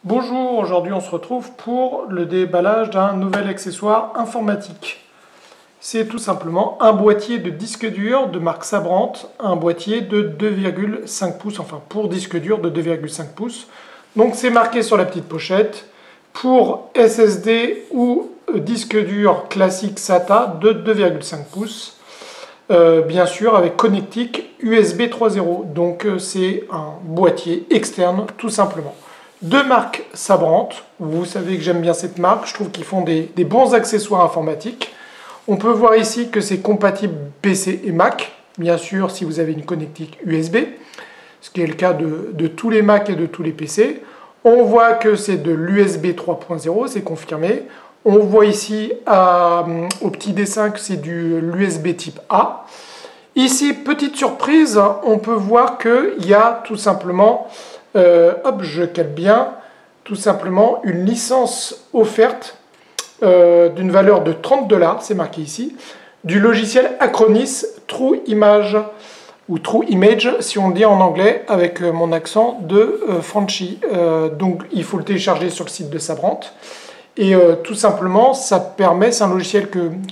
Bonjour, aujourd'hui on se retrouve pour le déballage d'un nouvel accessoire informatique. C'est tout simplement un boîtier de disque dur de marque Sabrent, un boîtier de 2,5 pouces, enfin pour disque dur de 2,5 pouces. Donc c'est marqué sur la petite pochette pour SSD ou disque dur classique SATA de 2,5 pouces. Bien sûr avec connectique USB 3.0, donc c'est un boîtier externe tout simplement. De marque Sabrent, vous savez que j'aime bien cette marque, je trouve qu'ils font des bons accessoires informatiques. On peut voir ici que c'est compatible PC et Mac, bien sûr si vous avez une connectique USB, ce qui est le cas de tous les Mac et de tous les PC. On voit que c'est de l'USB 3.0, c'est confirmé. On voit ici au petit dessin que c'est de l'USB type A. Ici, petite surprise, on peut voir qu'il y a tout simplement, hop, je cale bien, tout simplement une licence offerte d'une valeur de 30 $, c'est marqué ici, du logiciel Acronis True Image, ou True Image si on le dit en anglais avec mon accent de Franchi. Donc il faut le télécharger sur le site de Sabrent. Et tout simplement, ça permet, c'est un logiciel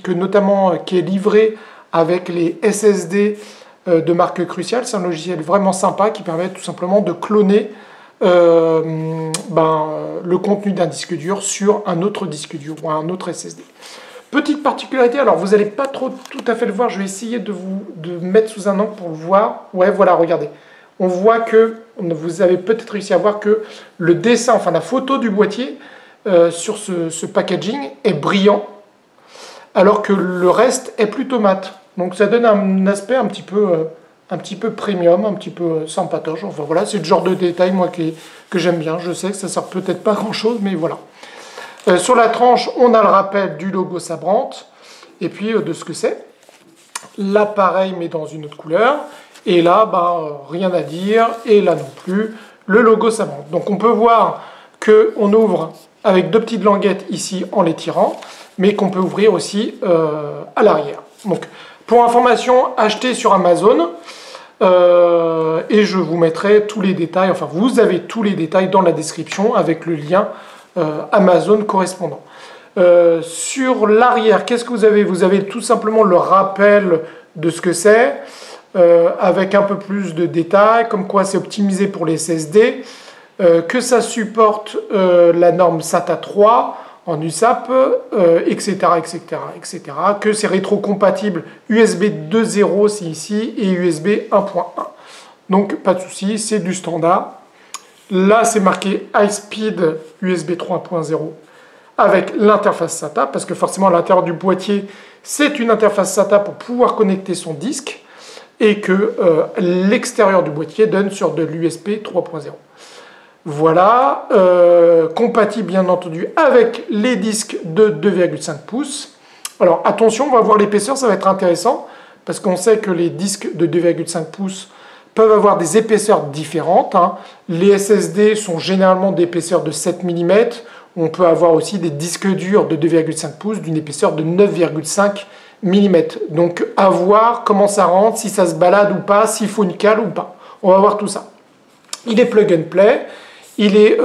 notamment qui est livré avec les SSD de marque Crucial. C'est un logiciel vraiment sympa qui permet tout simplement de cloner le contenu d'un disque dur sur un autre disque dur ou un autre SSD. Petite particularité, alors vous n'allez pas tout à fait le voir, je vais essayer de mettre sous un angle pour le voir. Ouais, voilà, regardez. On voit que, vous avez peut-être réussi à voir que le dessin, enfin la photo du boîtier, sur ce packaging est brillant, alors que le reste est plutôt mat. Donc ça donne un aspect un petit peu premium, un petit peu sympatoche. Enfin voilà, c'est le genre de détail moi que j'aime bien. Je sais que ça sert peut-être pas grand chose, mais voilà. Sur la tranche, on a le rappel du logo Sabrent, et puis de ce que c'est. L'appareil, mais dans une autre couleur. Et là, rien à dire. Et là non plus, le logo Sabrent. Donc on peut voir qu'on ouvre avec deux petites languettes ici en les tirant, mais qu'on peut ouvrir aussi à l'arrière. Donc, pour information, achetez sur Amazon, et je vous mettrai tous les détails, enfin vous avez tous les détails dans la description avec le lien Amazon correspondant. Sur l'arrière, qu'est-ce que vous avez? Vous avez tout simplement le rappel de ce que c'est, avec un peu plus de détails, comme quoi c'est optimisé pour les SSD, que ça supporte la norme SATA 3 en USAP, etc., etc., etc., que c'est rétrocompatible USB 2.0, c'est ici, et USB 1.1. Donc, pas de souci, c'est du standard. Là, c'est marqué High Speed USB 3.0 avec l'interface SATA, parce que forcément, à l'intérieur du boîtier, c'est une interface SATA pour pouvoir connecter son disque, et que l'extérieur du boîtier donne sur de l'USB 3.0. Voilà, compatible bien entendu avec les disques de 2,5 pouces. Alors attention, on va voir l'épaisseur, ça va être intéressant, parce qu'on sait que les disques de 2,5 pouces peuvent avoir des épaisseurs différentes. Les SSD sont généralement d'épaisseur de 7 mm. On peut avoir aussi des disques durs de 2,5 pouces d'une épaisseur de 9,5 mm. Donc à voir comment ça rentre, si ça se balade ou pas, s'il faut une cale ou pas. On va voir tout ça. Il est plug and play. Il est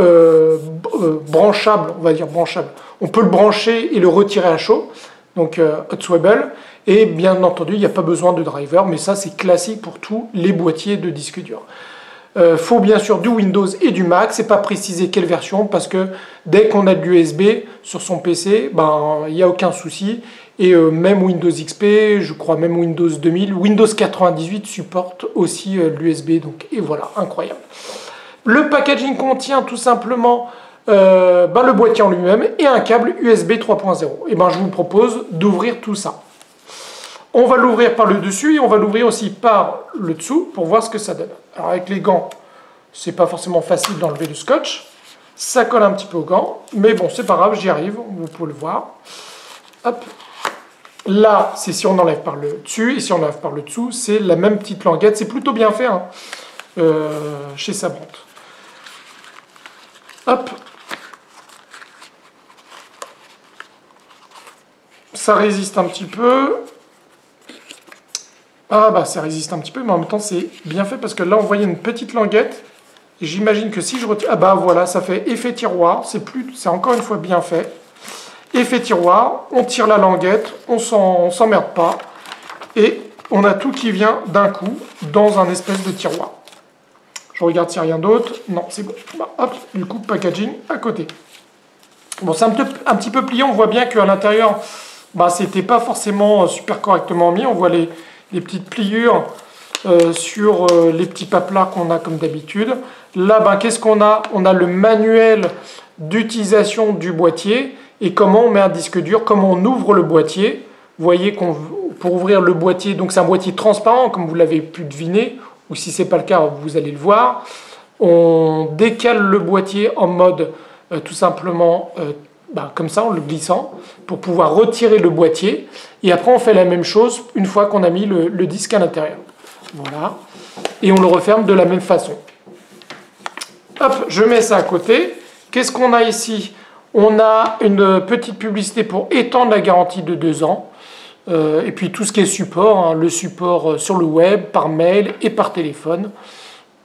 branchable, on va dire branchable. On peut le brancher et le retirer à chaud, donc hot swivel. Et bien entendu, il n'y a pas besoin de driver, mais ça c'est classique pour tous les boîtiers de disque dur. Faut bien sûr du Windows et du Mac, c'est pas précisé quelle version, parce que dès qu'on a de l'USB sur son PC, il n'y a aucun souci. Et même Windows XP, je crois même Windows 2000, Windows 98 supporte aussi l'USB, donc et voilà, incroyable. Le packaging contient tout simplement le boîtier en lui-même et un câble USB 3.0. Et je vous propose d'ouvrir tout ça. On va l'ouvrir par le dessus et on va l'ouvrir aussi par le dessous pour voir ce que ça donne. Alors avec les gants, c'est pas forcément facile d'enlever le scotch. Ça colle un petit peu aux gants, mais bon, c'est pas grave, j'y arrive, vous pouvez le voir. Hop. Là, c'est si on enlève par le dessus, et si on enlève par le dessous, c'est la même petite languette. C'est plutôt bien fait chez Sabrent. Hop. Ça résiste un petit peu. Ça résiste un petit peu, mais en même temps, c'est bien fait parce que là, on voyait une petite languette J'imagine que si je retire... Ah bah voilà, ça fait effet tiroir, c'est encore une fois bien fait. Effet tiroir, on tire la languette, on s'emmerde pas, et on a tout qui vient d'un coup dans un espèce de tiroir. Je regarde s'il n'y a rien d'autre. Non, c'est bon. Bah, hop, du coup, packaging à côté. Bon, c'est un petit peu plié, on voit bien qu'à l'intérieur, bah, c'était pas forcément super correctement mis. On voit les petites pliures sur les petits paplats qu'on a comme d'habitude. Là, ben, qu'est-ce qu'on a? On a le manuel d'utilisation du boîtier et comment on met un disque dur, comment on ouvre le boîtier. Vous voyez pour ouvrir le boîtier, donc c'est un boîtier transparent, comme vous l'avez pu deviner, ou si ce n'est pas le cas, vous allez le voir. On décale le boîtier en mode tout simplement comme ça, en le glissant, pour pouvoir retirer le boîtier. Et après, on fait la même chose une fois qu'on a mis le disque à l'intérieur. Voilà. Et on le referme de la même façon. Hop, je mets ça à côté. Qu'est-ce qu'on a ici? On a une petite publicité pour étendre la garantie de 2 ans. Et puis tout ce qui est support, hein, le support sur le web, par mail et par téléphone.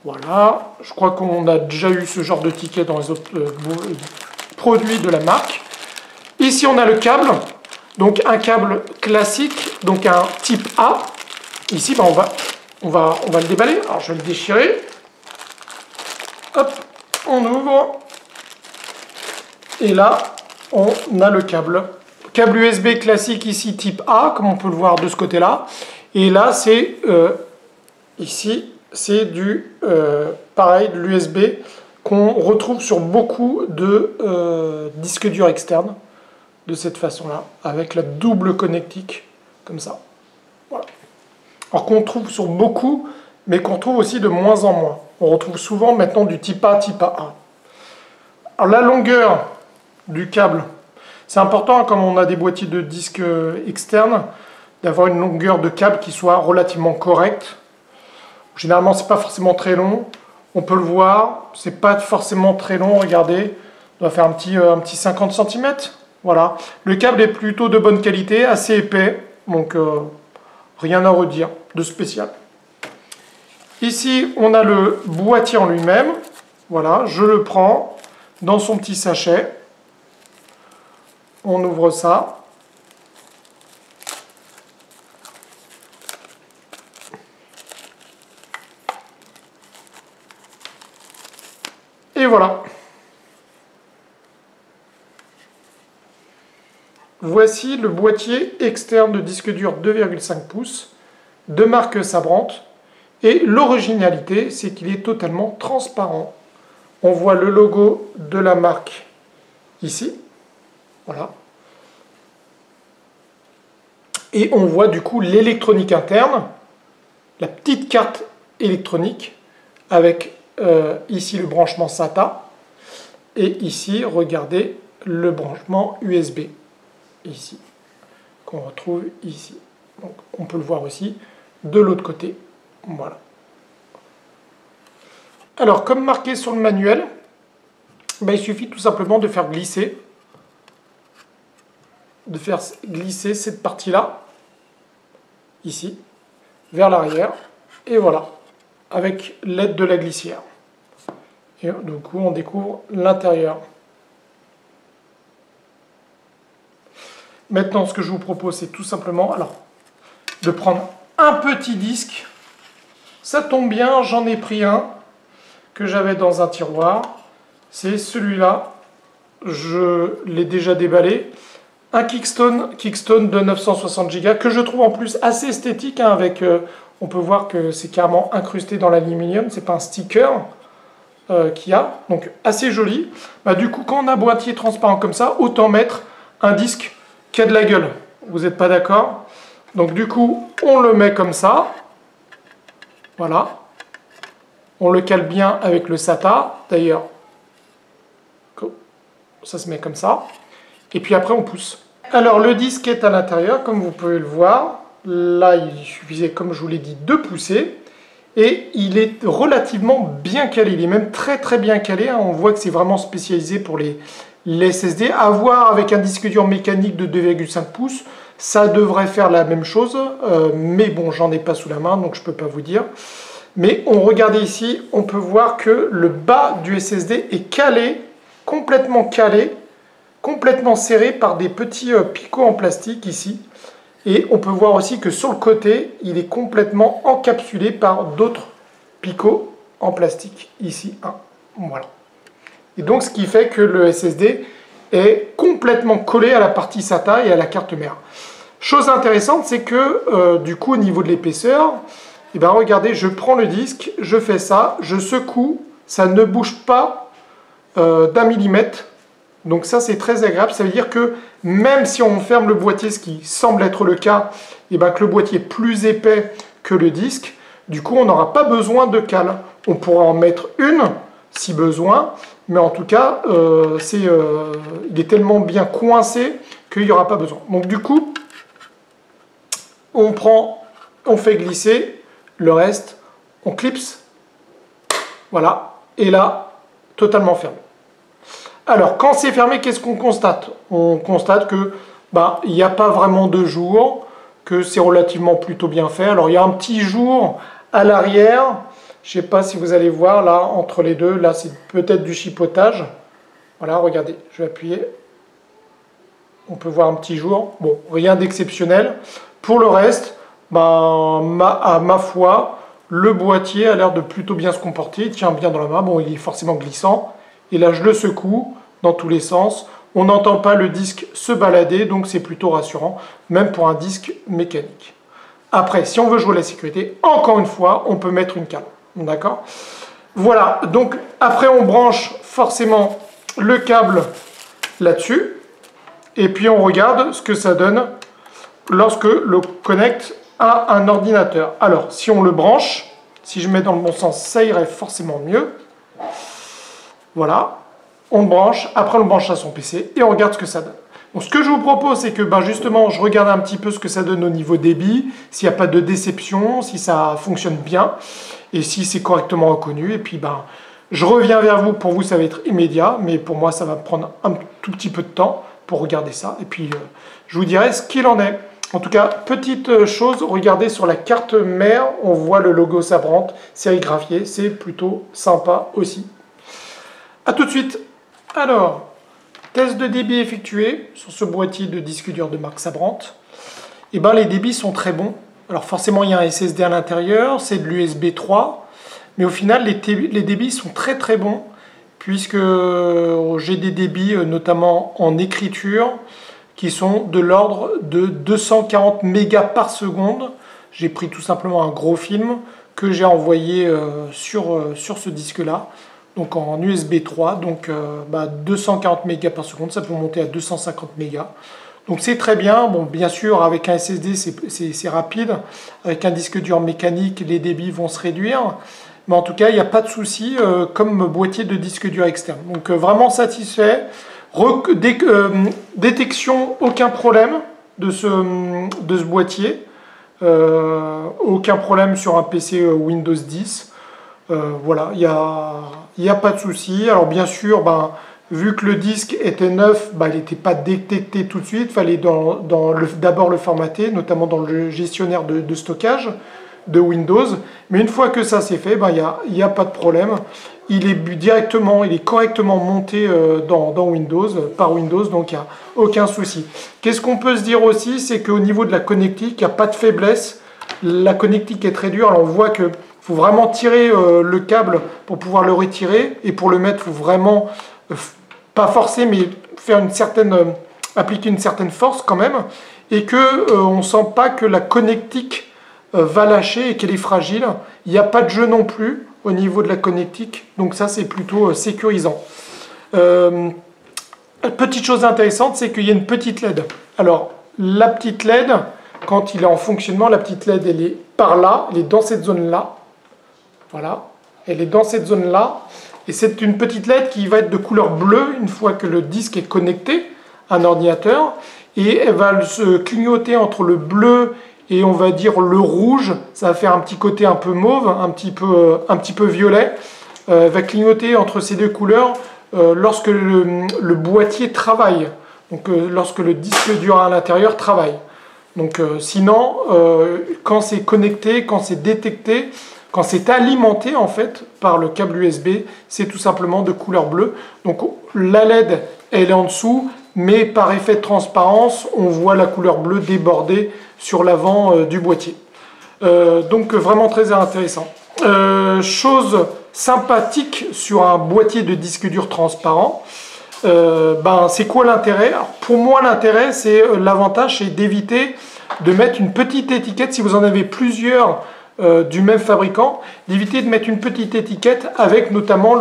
Voilà, je crois qu'on a déjà eu ce genre de ticket dans les autres produits de la marque. Ici, on a le câble, donc un câble classique, donc un type A. Ici, ben, on va le déballer. Alors, je vais le déchirer. Hop, on ouvre. Et là, on a le câble. Câble USB classique ici, type A, comme on peut le voir de ce côté-là. Et là, c'est ici, c'est du pareil, de l'USB qu'on retrouve sur beaucoup de disques durs externes, de cette façon-là, avec la double connectique, comme ça. Voilà. Alors qu'on trouve sur beaucoup, mais qu'on trouve aussi de moins en moins. On retrouve souvent maintenant du type A, type A1. Alors la longueur du câble, c'est important, comme on a des boîtiers de disques externes, d'avoir une longueur de câble qui soit relativement correcte. Généralement, c'est pas forcément très long. On peut le voir, c'est pas forcément très long. Regardez, on va faire un petit 50 cm. Voilà. Le câble est plutôt de bonne qualité, assez épais, donc rien à redire de spécial. Ici, on a le boîtier en lui-même. Voilà, je le prends dans son petit sachet. On ouvre ça. Et voilà. Voici le boîtier externe de disque dur 2,5 pouces de marque Sabrante. Et l'originalité, c'est qu'il est totalement transparent. On voit le logo de la marque ici. Voilà. Et on voit du coup l'électronique interne, la petite carte électronique avec ici le branchement SATA et ici, regardez, le branchement USB ici, qu'on retrouve ici. Donc, on peut le voir aussi de l'autre côté. Voilà. Alors, comme marqué sur le manuel, il suffit tout simplement de faire glisser cette partie-là, ici, vers l'arrière, et voilà, avec l'aide de la glissière. Et du coup, on découvre l'intérieur. Maintenant, ce que je vous propose, c'est tout simplement de prendre un petit disque. Ça tombe bien, j'en ai pris un que j'avais dans un tiroir. C'est celui-là. Je l'ai déjà déballé. Un Kickstone de 960 Go que je trouve en plus assez esthétique. Hein, on peut voir que c'est carrément incrusté dans l'aluminium. C'est pas un sticker qu'il y a. Donc assez joli. Du coup, quand on a un boîtier transparent comme ça, autant mettre un disque qui a de la gueule. Vous n'êtes pas d'accord? Donc du coup, on le met comme ça. Voilà. On le cale bien avec le SATA. D'ailleurs, ça se met comme ça. Et puis après, on pousse. Alors, le disque est à l'intérieur, comme vous pouvez le voir. Là, il suffisait, comme je vous l'ai dit, de pousser. Et il est relativement bien calé. Il est même très très bien calé. Hein. On voit que c'est vraiment spécialisé pour les SSD. À voir avec un disque dur mécanique de 2,5 pouces. Ça devrait faire la même chose. Mais bon, j'en ai pas sous la main, donc je ne peux pas vous dire. Mais on regarde ici, on peut voir que le bas du SSD est calé, complètement serré par des petits picots en plastique ici. Et on peut voir aussi que sur le côté, il est complètement encapsulé par d'autres picots en plastique. Ici, un. Voilà. Et donc, ce qui fait que le SSD est complètement collé à la partie SATA et à la carte mère. Chose intéressante, c'est que du coup, au niveau de l'épaisseur, eh ben, regardez, je prends le disque, je fais ça, je secoue, ça ne bouge pas d'1 millimètre. Donc ça, c'est très agréable. Ça veut dire que même si on ferme le boîtier, ce qui semble être le cas, eh ben, que le boîtier est plus épais que le disque, du coup, on n'aura pas besoin de cale. On pourra en mettre une si besoin, mais en tout cas, il est tellement bien coincé qu'il n'y aura pas besoin. Donc du coup, on fait glisser le reste, on clipse, voilà, et là, totalement fermé. Alors, quand c'est fermé, qu'est-ce qu'on constate? On constate que il n'y a pas vraiment de jour, que c'est relativement plutôt bien fait. Alors, il y a un petit jour à l'arrière. Je ne sais pas si vous allez voir, là, entre les deux. Là, c'est peut-être du chipotage. Voilà, regardez, je vais appuyer. On peut voir un petit jour. Bon, rien d'exceptionnel. Pour le reste, à ma foi, le boîtier a l'air de plutôt bien se comporter. Il tient bien dans la main. Bon, il est forcément glissant. Et là, je le secoue dans tous les sens. On n'entend pas le disque se balader, donc c'est plutôt rassurant, même pour un disque mécanique. Après, si on veut jouer la sécurité, encore une fois, on peut mettre une cale. D'accord? Voilà, donc après, on branche forcément le câble là-dessus. Et puis, on regarde ce que ça donne lorsque le connecte à un ordinateur. Alors, si on le branche, si je mets dans le bon sens, ça irait forcément mieux. Voilà, on le branche, après on le branche à son PC et on regarde ce que ça donne. Donc ce que je vous propose, c'est que justement, je regarde un petit peu ce que ça donne au niveau débit, s'il n'y a pas de déception, si ça fonctionne bien et si c'est correctement reconnu. Et puis je reviens vers vous, pour vous ça va être immédiat, mais pour moi ça va prendre un tout petit peu de temps pour regarder ça. Et puis je vous dirai ce qu'il en est. En tout cas, petite chose, regardez sur la carte mère, on voit le logo Sabrent sérigraphié, c'est plutôt sympa aussi. A tout de suite. Alors, test de débit effectué sur ce boîtier de disque dur de marque Sabrent. Et les débits sont très bons. Alors forcément, il y a un SSD à l'intérieur, c'est de l'USB 3. Mais au final, les débits sont très très bons, puisque j'ai des débits, notamment en écriture, qui sont de l'ordre de 240 mégas par seconde. J'ai pris tout simplement un gros film que j'ai envoyé sur ce disque-là. Donc en USB 3, donc 240 mégas par seconde, ça peut monter à 250 mégas. Donc c'est très bien. Bon, bien sûr, avec un SSD, c'est rapide. Avec un disque dur mécanique, les débits vont se réduire. Mais en tout cas, il n'y a pas de souci comme boîtier de disque dur externe. Donc vraiment satisfait. Détection, aucun problème de ce boîtier. Aucun problème sur un PC Windows 10. Voilà, il n'y a pas de souci. Alors bien sûr, vu que le disque était neuf, il n'était pas détecté tout de suite. Il fallait d'abord le formater, notamment dans le gestionnaire de stockage de Windows. Mais une fois que ça c'est fait, il n'y a pas de problème. Il est correctement monté dans Windows, par Windows, donc il n'y a aucun souci. Qu'est-ce qu'on peut se dire aussi, c'est qu'au niveau de la connectique, il n'y a pas de faiblesse. La connectique est très dure. Alors on voit que faut vraiment tirer le câble pour pouvoir le retirer, et pour le mettre, il faut vraiment, pas forcer, mais faire appliquer une certaine force quand même, et qu'on ne sent pas que la connectique va lâcher et qu'elle est fragile. Il n'y a pas de jeu non plus au niveau de la connectique, donc ça c'est plutôt sécurisant. Petite chose intéressante, c'est qu'il y a une petite LED. Alors, la petite LED, quand il est en fonctionnement, la petite LED, elle est par là, elle est dans cette zone-là. Voilà, elle est dans cette zone-là. Et c'est une petite LED qui va être de couleur bleue une fois que le disque est connecté à un ordinateur. Et elle va se clignoter entre le bleu et on va dire le rouge. Ça va faire un petit côté un peu mauve, un petit peu violet. Elle va clignoter entre ces deux couleurs lorsque le boîtier travaille. Donc lorsque le disque dur à l'intérieur travaille. Donc sinon, quand c'est connecté, quand c'est détecté, quand c'est alimenté en fait par le câble USB, c'est tout simplement de couleur bleue. Donc la LED, elle est en dessous, mais par effet de transparence, on voit la couleur bleue déborder sur l'avant du boîtier. Donc vraiment très intéressant. Chose sympathique sur un boîtier de disque dur transparent, c'est quoi l'intérêt? Pour moi, l'intérêt, c'est l'avantage, c'est d'éviter de mettre une petite étiquette, si vous en avez plusieurs du même fabricant, d'éviter de mettre une petite étiquette avec notamment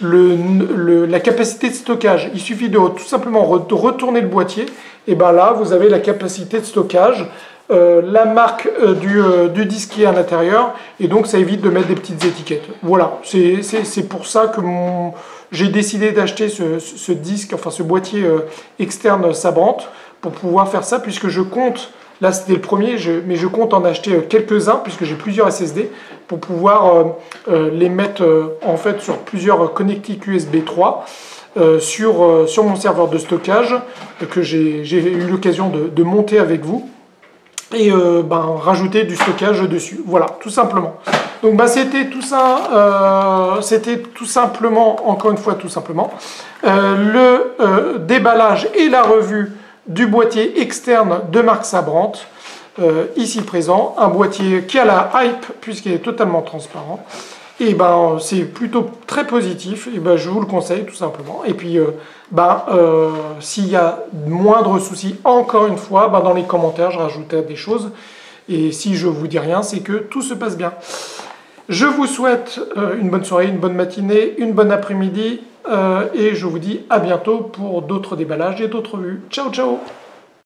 la capacité de stockage. Il suffit de tout simplement retourner le boîtier, et là, vous avez la capacité de stockage, la marque du disquier à l'intérieur, et donc ça évite de mettre des petites étiquettes. Voilà, c'est pour ça que j'ai décidé d'acheter ce disque, enfin ce boîtier externe Sabrent, pour pouvoir faire ça, puisque je compte, là c'était le premier, mais je compte en acheter quelques-uns, puisque j'ai plusieurs SSD, pour pouvoir les mettre en fait sur plusieurs connectiques USB 3, sur mon serveur de stockage, que j'ai eu l'occasion de monter avec vous, et rajouter du stockage dessus. Voilà, tout simplement. Donc c'était tout ça, c'était tout simplement, encore une fois tout simplement, le déballage et la revue du boîtier externe de marque Sabrent, ici présent, un boîtier qui a la hype puisqu'il est totalement transparent. Et c'est plutôt très positif, et je vous le conseille tout simplement. Et puis s'il y a moindre souci, encore une fois, dans les commentaires je rajouterai des choses, et si je vous dis rien, c'est que tout se passe bien. Je vous souhaite une bonne soirée, une bonne matinée, une bonne après-midi, et je vous dis à bientôt pour d'autres déballages et d'autres vues. Ciao ciao.